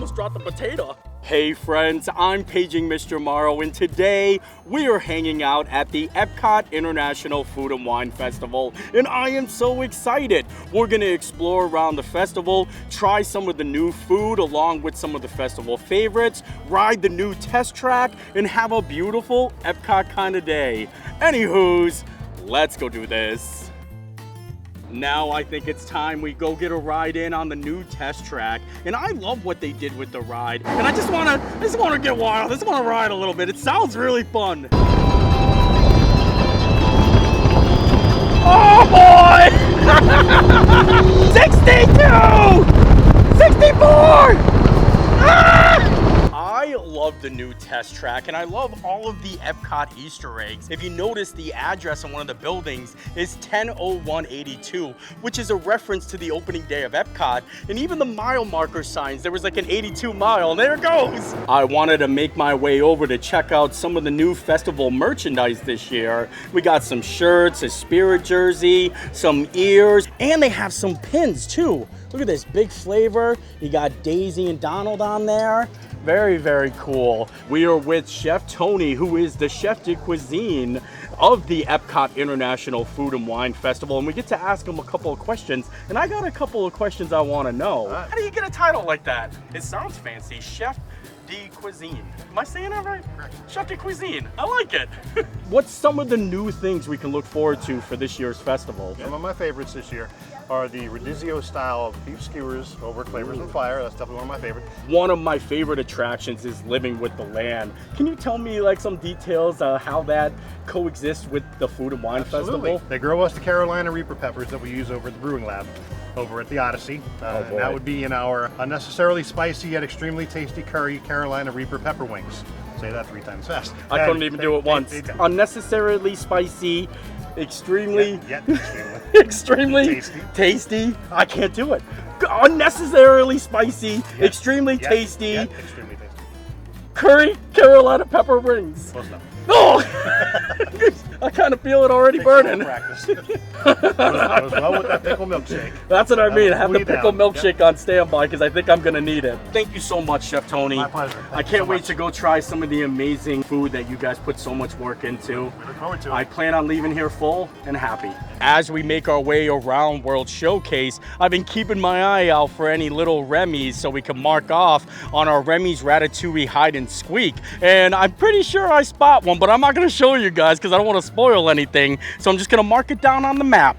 almost dropped the potato. Hey friends, I'm paging Mr. Morrow, and today we are hanging out at the EPCOT International Food and Wine Festival, and I am so excited. We're gonna explore around the festival, try some of the new food along with some of the festival favorites, ride the new test track, and have a beautiful EPCOT kind of day. Anywho's, let's go do this. Now I think it's time we go get a ride in on the new test track. And I love what they did with the ride. And I just wanna get wild. I just wanna ride a little bit. It sounds really fun. Oh boy! 62! 64! Ah! I love the new test track, and I love all of the EPCOT Easter eggs. If you notice, the address on one of the buildings is 100182, which is a reference to the opening day of EPCOT, and even the mile marker signs, there was like an 82 mile, and there it goes. I wanted to make my way over to check out some of the new festival merchandise this year. We got some shirts, a spirit jersey, some ears, and they have some pins too. Look at this, big flavor. You got Daisy and Donald on there. Very, very cool. We are with Chef Tony, who is the chef de cuisine of the EPCOT International Food and Wine Festival, and we get to ask him a couple of questions, and I got a couple of questions I want to know. How do you get a title like that? It sounds fancy, Chef de Cuisine. Am I saying that right? Correct. Chef de Cuisine. I like it. What's some of the new things we can look forward to for this year's festival? Some of my favorites this year are the Rodizio-style beef skewers over Flavors and Fire. That's definitely one of my favorites. One of my favorite attractions is living with the land. Can you tell me like some details how that coexists with the Food and Wine Festival? They grow us the Carolina Reaper peppers that we use over at the brewing lab over at the Odyssey. And that would be in our unnecessarily spicy yet extrememely tasty curry Carolina Reaper pepper wings. Say that 3 times fast. I couldn't even do it once. Unnecessarily spicy, extremely tasty. I can't do it. Unnecessarily spicy, extremely tasty. Curry Carolina pepper rings. Close enough. Oh! I kind of feel it already burning. Practice. Goes well with that pickle milkshake. That's what I mean. Have the pickle milkshake on standby because I think I'm going to need it. Thank you so much, Chef Tony. My pleasure. I can't wait to go try some of the amazing food that you guys put so much work into. We look forward to it. I plan on leaving here full and happy. As we make our way around World Showcase, I've been keeping my eye out for any little Remy's so we can mark off on our Remy's Ratatouille hide and squeak. And I'm pretty sure I spot one, but I'm not going to show you guys because I don't want to spoil anything. So I'm just going to mark it down on the map,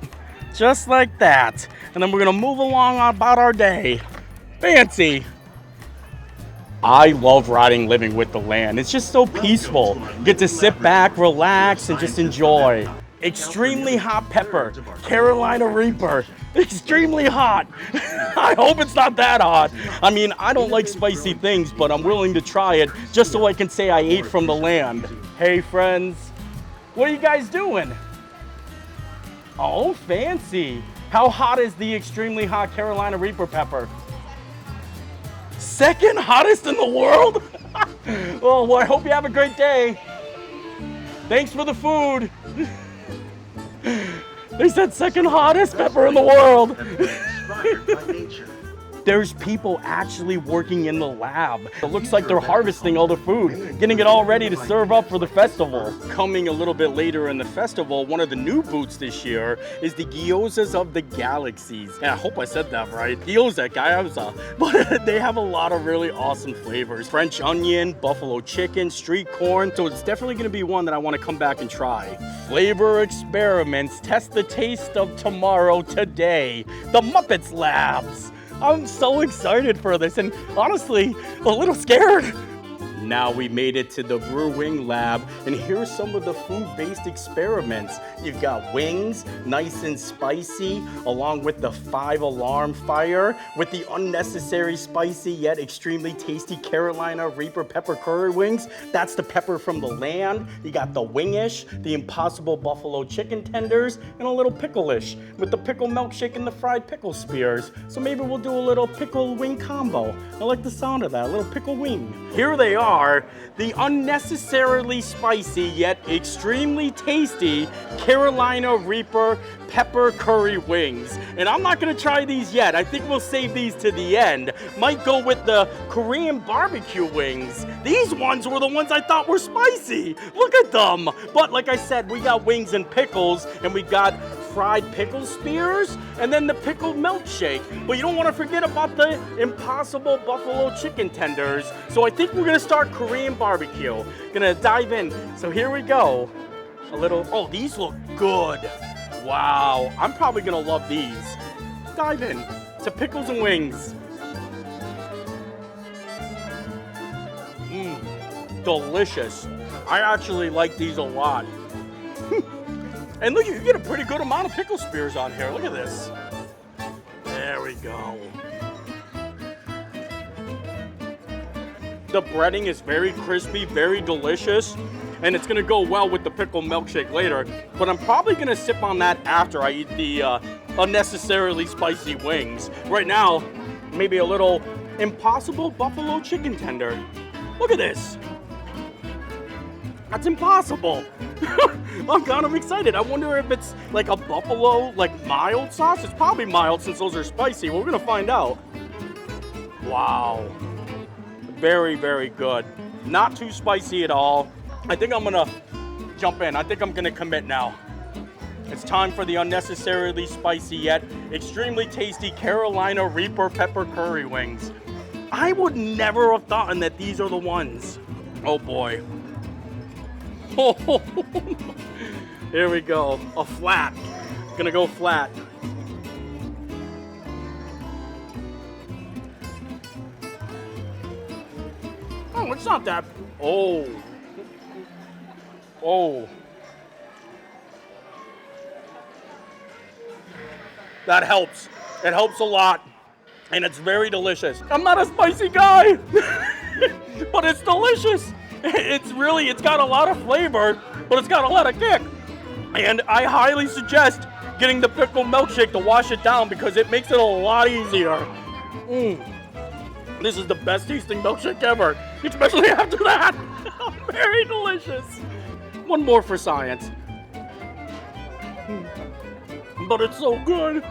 just like that. And then we're going to move along about our day. Fancy. I love riding living with the land. It's just so peaceful. You get to sit back, relax, and just enjoy. Extremely hot pepper, Carolina Reaper, extremely hot. I hope it's not that hot. I mean, I don't like spicy things, but I'm willing to try it just so I can say I ate from the land. Hey friends, what are you guys doing? Oh, fancy. How hot is the extremely hot Carolina Reaper pepper? Second hottest in the world? Well, I hope you have a great day. Thanks for the food. They said second hottest pepper in the world. There's people actually working in the lab. It looks like they're harvesting all the food, getting it all ready to serve up for the festival. Coming a little bit later in the festival, one of the new booths this year is the Gyozas of the Galaxies. Yeah, I hope I said that right. Gyoza, Gyoza. But they have a lot of really awesome flavors. French onion, buffalo chicken, street corn. So it's definitely gonna be one that I wanna come back and try. Flavor experiments, test the taste of tomorrow today. The Muppets Labs. I'm so excited for this and honestly, a little scared. Now we made it to the Brew-Wing lab, and here's some of the food-based experiments. You've got wings, nice and spicy, along with the 5-alarm fire, with the unnecessary spicy yet extremely tasty Carolina Reaper pepper curry wings. That's the pepper from the land. You got the wingish, the impossible buffalo chicken tenders, and a little pickle-ish, with the pickle milkshake and the fried pickle spears. So maybe we'll do a little pickle wing combo. I like the sound of that, a little pickle wing. Here they are. are the unnecessarily spicy yet extremely tasty Carolina Reaper pepper curry wings. And I'm not gonna try these yet. I think we'll save these to the end. Might go with the Korean barbecue wings. These ones were the ones I thought were spicy. Look at them. But like I said, we got wings and pickles, and we got fried pickle spears, and then the pickled milkshake. But you don't want to forget about the impossible buffalo chicken tenders. So I think we're gonna start Korean barbecue. Gonna dive in. So here we go. A little, oh, these look good. Wow, I'm probably gonna love these. Dive in to pickles and wings. Delicious. I actually like these a lot. And look, you get a pretty good amount of pickle spears on here. Look at this. There we go. The breading is very crispy, very delicious, and it's gonna go well with the pickle milkshake later. But I'm probably gonna sip on that after I eat the unnecessarily spicy wings. Right now, maybe a little impossible buffalo chicken tender. Look at this. That's impossible. I'm kind of excited. I wonder if it's like a buffalo, like mild sauce. It's probably mild since those are spicy. We're gonna find out. Wow. Very, very good. Not too spicy at all. I think I'm gonna jump in. I think I'm gonna commit now. It's time for the unnecessarily spicy yet extremely tasty Carolina Reaper pepper curry wings. I would never have thought that these are the ones. Oh boy. Here we go. A flat. Gonna go flat. Oh, it's not that. Oh. Oh. That helps. It helps a lot. And it's very delicious. I'm not a spicy guy, but it's delicious. It's got a lot of flavor, but it's got a lot of kick. And I highly suggest getting the pickle milkshake to wash it down because it makes it a lot easier. This is the best tasting milkshake ever, especially after that. Very delicious. One more for science. But it's so good.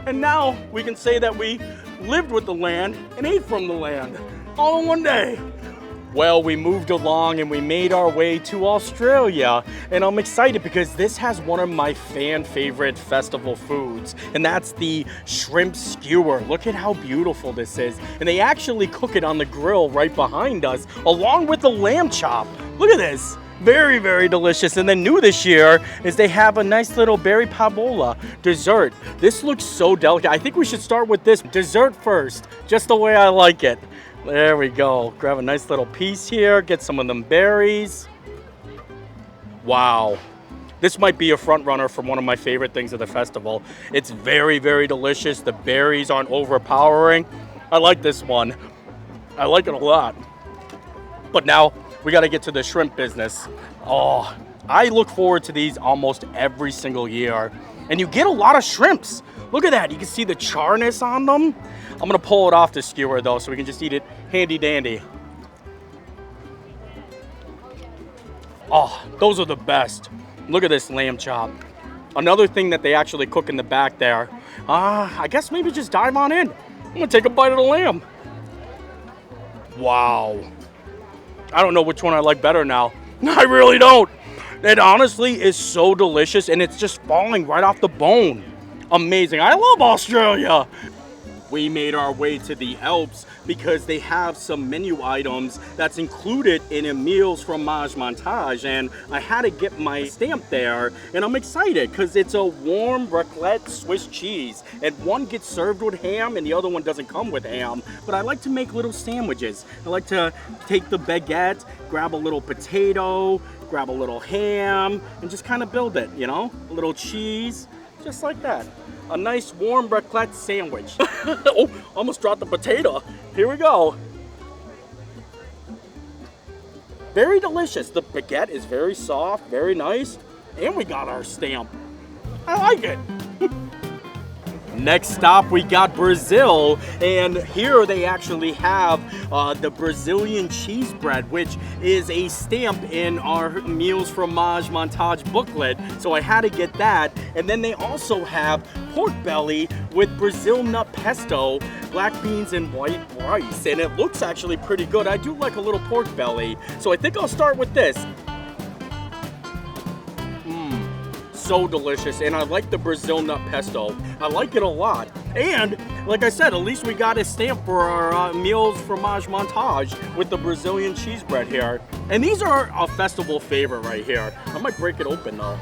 And now we can say that we lived with the land and ate from the land. All in one day. Well, we moved along and we made our way to Australia, and I'm excited because this has one of my favorite festival foods, and that's the shrimp skewer. Look at how beautiful this is, and they actually cook it on the grill right behind us along with the lamb chop. Look at this. Very, very delicious. And then new this year is they have a nice little berry Pavlova dessert. This looks so delicate. I think we should start with this dessert first, just the way I like it. There we go. Grab a nice little piece here, get some of them berries. Wow. This might be a front runner for one of my favorite things of the festival. It's very, very delicious. The berries aren't overpowering. I like this one. I like it a lot. But now we got to get to the shrimp business. Oh, I look forward to these almost every single year. And you get a lot of shrimps. Look at that. You can see the charness on them. I'm going to pull it off the skewer though so we can just eat it handy dandy. Oh, those are the best. Look at this lamb chop. Another thing that they actually cook in the back there. I guess maybe just dive on in. I'm going to take a bite of the lamb. Wow. I don't know which one I like better now. I really don't. It honestly is so delicious and it's just falling right off the bone. Amazing. I love Australia. We made our way to the Alps because they have some menu items that's included in a meals fromage montage, and I had to get my stamp there, and I'm excited because it's a warm raclette Swiss cheese, and one gets served with ham and the other one doesn't come with ham. But I like to make little sandwiches. I like to take the baguette, grab a little potato, grab a little ham, and just kind of build it, you know? A little cheese, just like that. A nice warm raclette sandwich. Oh, almost dropped the potato. Here we go. Very delicious. The baguette is very soft, very nice. And we got our stamp. I like it. Next stop, we got Brazil, and here they actually have the Brazilian cheese bread, which is a stamp in our Meals Fromage Montage booklet, so I had to get that. And then they also have pork belly with Brazil nut pesto, black beans, and white rice, and it looks actually pretty good. I do like a little pork belly, so I think I'll start with this. So delicious, and I like the Brazil nut pesto. I like it a lot. And like I said, at least we got a stamp for our Meals Fromage Montage with the Brazilian cheese bread here. And these are a festival favorite right here. I might break it open though.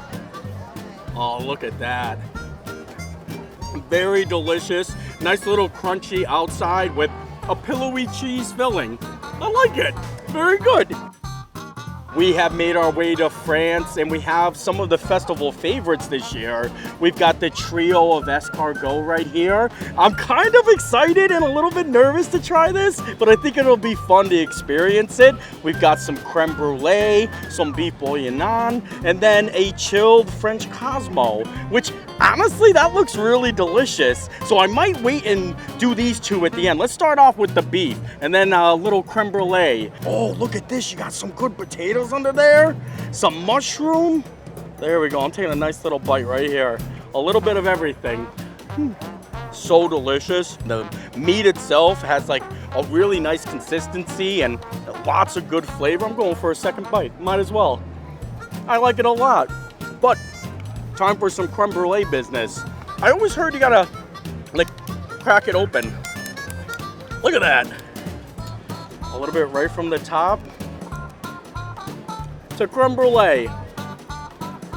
Oh, look at that. Very delicious. Nice little crunchy outside with a pillowy cheese filling. I like it. Very good. We have made our way to France, and we have some of the festival favorites this year. We've got the trio of escargot right here. I'm kind of excited and a little bit nervous to try this, but I think it'll be fun to experience it. We've got some crème brûlée, some beef bourguignon, and then a chilled French Cosmo, which honestly, that looks really delicious. So I might wait and do these two at the end. Let's start off with the beef, and then a little crème brûlée. Oh, look at this. You got some good potatoes under there, some mushroom. There we go. I'm taking a nice little bite right here. A little bit of everything. So delicious. The meat itself has like a really nice consistency and lots of good flavor. I'm going for a second bite. Might as well. I like it a lot. But time for some creme brulee business. I always heard you gotta like crack it open. Look at that. A little bit right from the top. It's a creme brulee.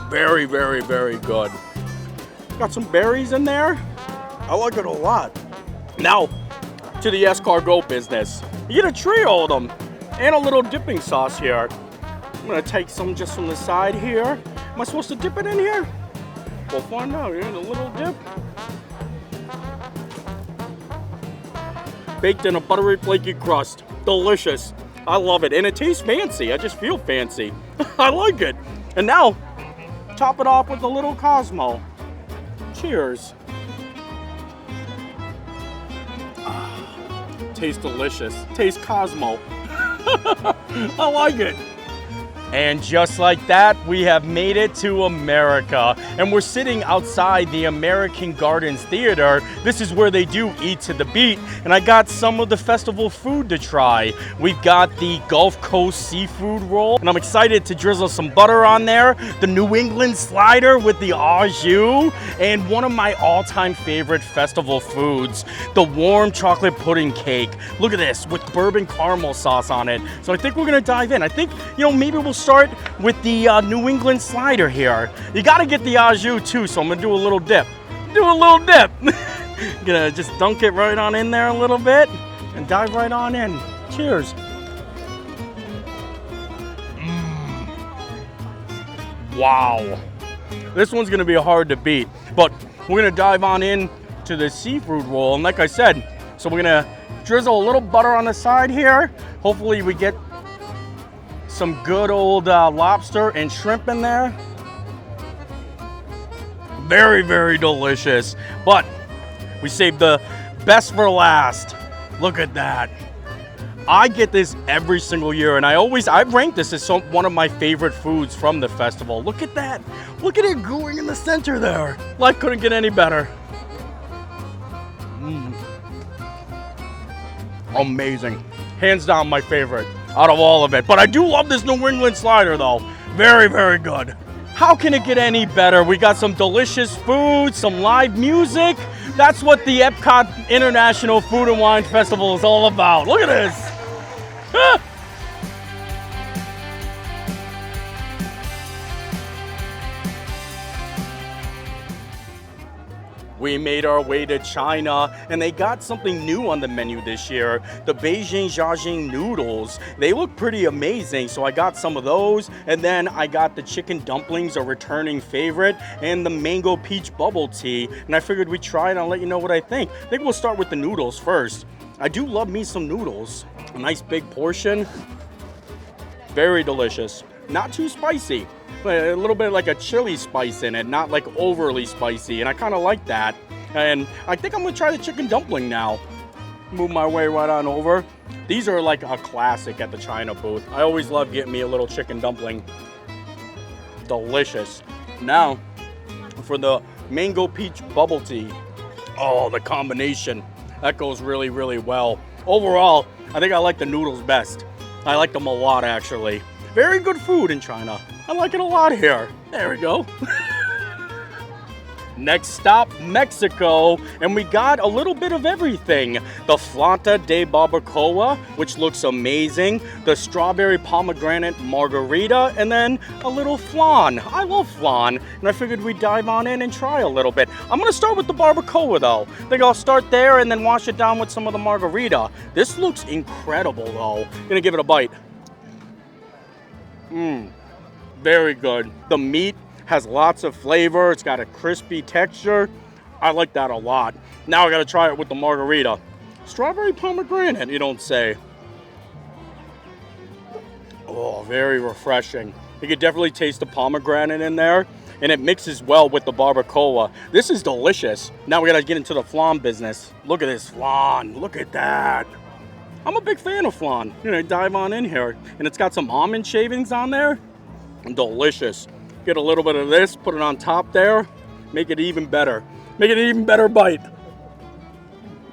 Very, very, very good. Got some berries in there. I like it a lot. Now, to the escargot business. You get a trio of them and a little dipping sauce here. I'm gonna take some just from the side here. Am I supposed to dip it in here? We'll find out. Here's a little dip. Baked in a buttery, flaky crust. Delicious. I love it. And it tastes fancy. I just feel fancy. I like it. And now, top it off with a little Cosmo. Cheers. Tastes delicious. Tastes Cosmo. I like it. And just like that, we have made it to America. And we're sitting outside the American Gardens Theater. This is where they do eat to the beat. And I got some of the festival food to try. We've got the Gulf Coast seafood roll. And I'm excited to drizzle some butter on there. The New England slider with the au jus. And one of my all-time favorite festival foods, the warm chocolate pudding cake. Look at this, with bourbon caramel sauce on it. So I think we're gonna dive in. I think, maybe we'll start with the New England slider here. You gotta get the au jus too, so I'm gonna do a little dip. Gonna just dunk it right on in there a little bit and dive right on in. Cheers. Wow. This one's gonna be hard to beat, but we're gonna dive on in to the seafood roll. And like I said, so we're gonna drizzle a little butter on the side here. Hopefully we get some good old lobster and shrimp in there. Very, very delicious. But we saved the best for last. Look at that. I get this every single year, and I've ranked this as one of my favorite foods from the festival. Look at that. Look at it going in the center there. Life couldn't get any better. Amazing. Hands down my favorite out of all of it. But I do love this New England slider though. Very, very good. How can it get any better? We got some delicious food, some live music. That's what the EPCOT International Food and Wine Festival is all about. Look at this. We made our way to China, and they got something new on the menu this year, the Beijing Zhajiang noodles. They look pretty amazing, so I got some of those, and then I got the chicken dumplings, a returning favorite, and the mango peach bubble tea, and I figured we'd try it and I'll let you know what I think. I think we'll start with the noodles first. I do love me some noodles. A nice big portion. Very delicious. Not too spicy. But a little bit like a chili spice in it, not like overly spicy, and I kind of like that. And I think I'm gonna try the chicken dumpling now. Move my way right on over. These are like a classic at the China booth. I always love getting me a little chicken dumpling. Delicious. Now, for the mango peach bubble tea. Oh, the combination. That goes really, really well. Overall, I think I like the noodles best. I like them a lot, actually. Very good food in China. I like it a lot here. There we go. Next stop, Mexico, and we got a little bit of everything. The Flauta de Barbacoa, which looks amazing. The strawberry pomegranate margarita, and then a little flan. I love flan, and I figured we'd dive on in and try a little bit. I'm gonna start with the barbacoa though. I think I'll start there and then wash it down with some of the margarita. This looks incredible though. Gonna give it a bite. Very good. The meat has lots of flavor. It's got a crispy texture. I like that a lot. Now I gotta try it with the margarita. Strawberry pomegranate, you don't say. Oh, very refreshing. You can definitely taste the pomegranate in there, and it mixes well with the barbacoa. This is delicious. Now we gotta get into the flan business. Look at this flan, look at that. I'm a big fan of flan. You know, dive on in here. And it's got some almond shavings on there. Delicious. Get a little bit of this, put it on top there, make it even better. Make it an even better bite.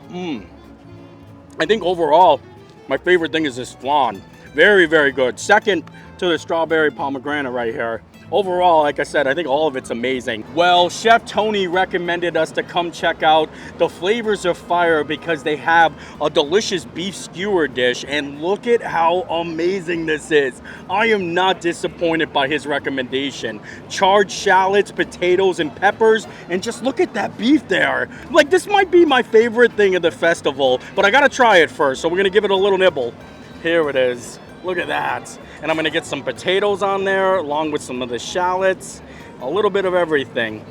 I think overall, my favorite thing is this flan. Very, very good. Second to the strawberry pomegranate right here. Overall, like I said, I think all of it's amazing. Well, Chef Tony recommended us to come check out the Flavors of Fire because they have a delicious beef skewer dish, and look at how amazing this is. I am not disappointed by his recommendation. Charred shallots, potatoes, and peppers, and just look at that beef there. Like, this might be my favorite thing of the festival, but I gotta try it first, so we're gonna give it a little nibble. Here it is. Look at that. And I'm gonna get some potatoes on there along with some of the shallots, a little bit of everything.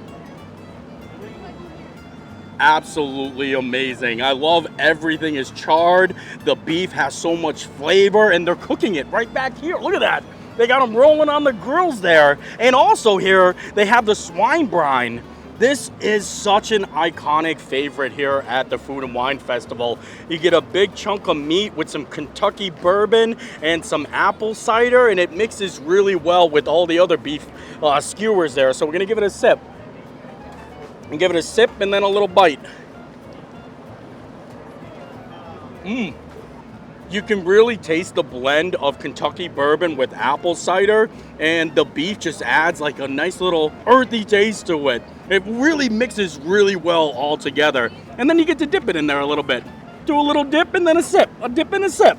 Absolutely amazing. I love everything is charred. The beef has so much flavor, and they're cooking it right back here. Look at that. They got them rolling on the grills there. And also here, they have the swine brine. This is such an iconic favorite here at the Food and Wine Festival. You get a big chunk of meat with some Kentucky bourbon and some apple cider, and it mixes really well with all the other beef skewers there. So we're gonna give it a sip. And give it a sip and then a little bite. You can really taste the blend of Kentucky bourbon with apple cider, and the beef just adds like a nice little earthy taste to it. It really mixes really well all together. And then you get to dip it in there a little bit. Do a little dip and then a sip. A dip and a sip.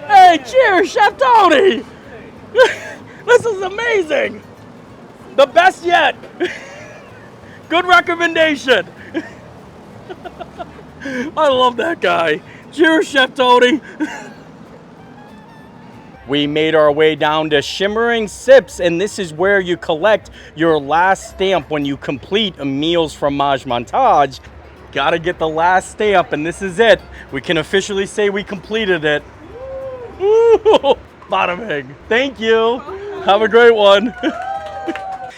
Hey, cheers, Chef Tony! This is amazing! The best yet! Good recommendation! I love that guy. Cheers, Chef Tony. We made our way down to Shimmering Sips, and this is where you collect your last stamp when you complete a Meals Fromage Montage. Gotta get the last stamp, and this is it. We can officially say we completed it. Ooh, bada bing. Thank you. Have a great one.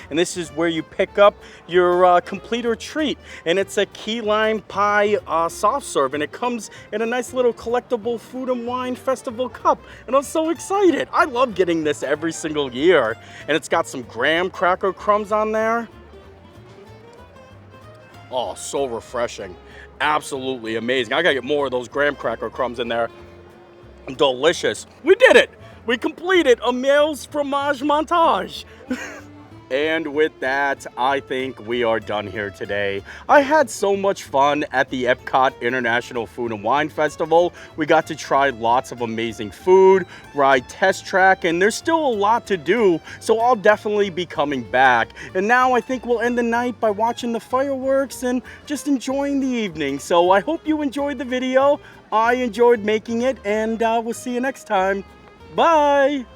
And this is where you pick up your completer treat, and it's a key lime pie soft serve, and it comes in a nice little collectible Food and Wine Festival cup, and I'm so excited. I love getting this every single year, and it's got some graham cracker crumbs on there. Oh, so refreshing. Absolutely amazing. I gotta get more of those graham cracker crumbs in there. Delicious. We did it. We completed a Meals Fromage Montage. And with that, I think we are done here today. I had so much fun at the EPCOT International Food and Wine Festival. We got to try lots of amazing food, ride test track, and there's still a lot to do, so I'll definitely be coming back. And now I think we'll end the night by watching the fireworks and just enjoying the evening. So I hope you enjoyed the video. I enjoyed making it, and we'll see you next time. Bye!